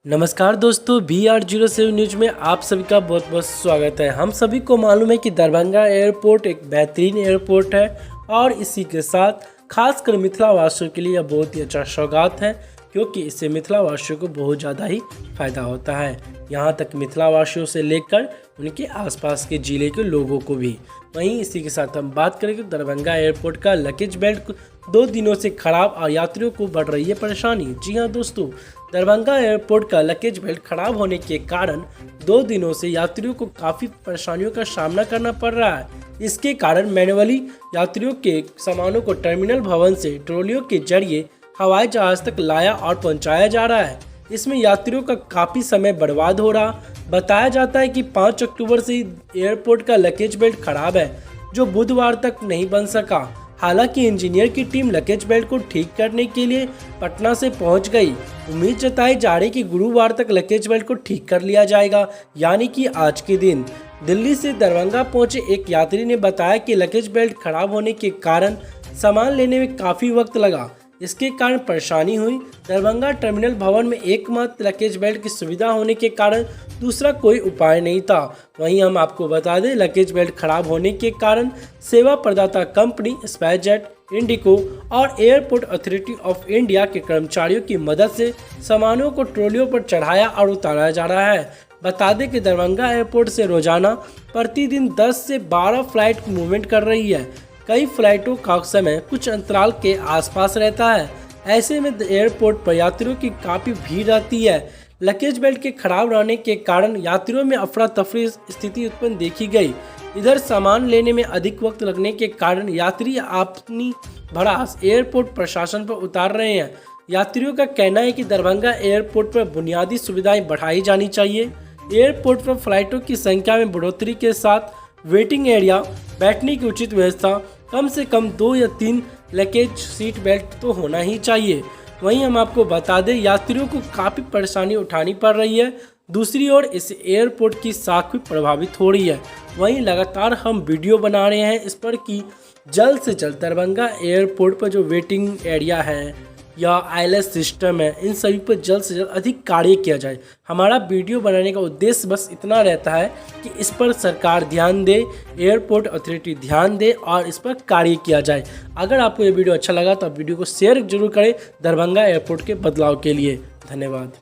नमस्कार दोस्तों, BR07 news में आप सभी का बहुत बहुत स्वागत है। हम सभी को मालूम है कि दरभंगा एयरपोर्ट एक बेहतरीन एयरपोर्ट है और इसी के साथ खासकर मिथिला वासियों के लिए यह बहुत ही अच्छा सौगात है, क्योंकि इससे मिथिला वासियों को बहुत ज़्यादा ही फायदा होता है। यहाँ तक मिथिला वासियों से लेकर उनके आसपास के ज़िले के लोगों को भी। वहीं इसी के साथ हम बात करेंगे दरभंगा एयरपोर्ट का लगेज बेल्ट 2 दिनों से खराब और यात्रियों को बढ़ रही है परेशानी। जी हाँ दोस्तों, दरभंगा एयरपोर्ट का लगेज बेल्ट खराब होने के कारण 2 दिनों से यात्रियों को काफ़ी परेशानियों का सामना करना पड़ रहा है। इसके कारण मैन्युअली यात्रियों के सामानों को टर्मिनल भवन से ट्रॉलियों के जरिए हवाई जहाज तक लाया और पहुंचाया जा रहा है। इसमें यात्रियों का काफ़ी समय बर्बाद हो रहा। बताया जाता है कि 5 अक्टूबर से एयरपोर्ट का लगेज बेल्ट खराब है, जो बुधवार तक नहीं बन सका। हालांकि इंजीनियर की टीम लगेज बेल्ट को ठीक करने के लिए पटना से पहुंच गई। उम्मीद जताई जा रही कि गुरुवार तक लगेज बेल्ट को ठीक कर लिया जाएगा, यानी कि आज के दिन। दिल्ली से दरभंगा पहुंचे एक यात्री ने बताया कि लगेज बेल्ट खराब होने के कारण सामान लेने में काफ़ी वक्त लगा। इसके कारण परेशानी हुई। दरभंगा टर्मिनल भवन में एकमात्र लगेज बेल्ट की सुविधा होने के कारण दूसरा कोई उपाय नहीं था। वहीं हम आपको बता दें, लगेज बेल्ट खराब होने के कारण सेवा प्रदाता कंपनी स्पाइसजेट, इंडिगो और एयरपोर्ट अथॉरिटी ऑफ इंडिया के कर्मचारियों की मदद से सामानों को ट्रॉलियों पर चढ़ाया और उतारा जा रहा है। बता दें कि दरभंगा एयरपोर्ट से रोजाना प्रतिदिन 10 से 12 फ्लाइट मूवमेंट कर रही है। कई फ्लाइटों का समय कुछ अंतराल के आसपास रहता है। ऐसे में एयरपोर्ट पर यात्रियों की काफ़ी भीड़ रहती है। लगेज बेल्ट के खराब रहने के कारण यात्रियों में अफरा तफरी स्थिति उत्पन्न देखी गई। इधर सामान लेने में अधिक वक्त लगने के कारण यात्री अपनी भड़ास एयरपोर्ट प्रशासन पर उतार रहे हैं। यात्रियों का कहना है कि दरभंगा एयरपोर्ट पर बुनियादी सुविधाएं बढ़ाई जानी चाहिए। एयरपोर्ट पर फ्लाइटों की संख्या में बढ़ोतरी के साथ वेटिंग एरिया, बैठने की उचित व्यवस्था, कम से कम 2 या 3 लगेज सीट बेल्ट तो होना ही चाहिए। वहीं हम आपको बता दें, यात्रियों को काफ़ी परेशानी उठानी पड़ रही है। दूसरी ओर इस एयरपोर्ट की साख भी प्रभावित हो रही है। वहीं लगातार हम वीडियो बना रहे हैं इस पर कि जल्द से जल्द दरभंगा एयरपोर्ट पर जो वेटिंग एरिया है या आईएलएस सिस्टम है, इन सभी पर जल्द से जल्द अधिक कार्य किया जाए। हमारा वीडियो बनाने का उद्देश्य बस इतना रहता है कि इस पर सरकार ध्यान दे, एयरपोर्ट अथॉरिटी ध्यान दे और इस पर कार्य किया जाए। अगर आपको ये वीडियो अच्छा लगा तो आप वीडियो को शेयर जरूर करें दरभंगा एयरपोर्ट के बदलाव के लिए। धन्यवाद।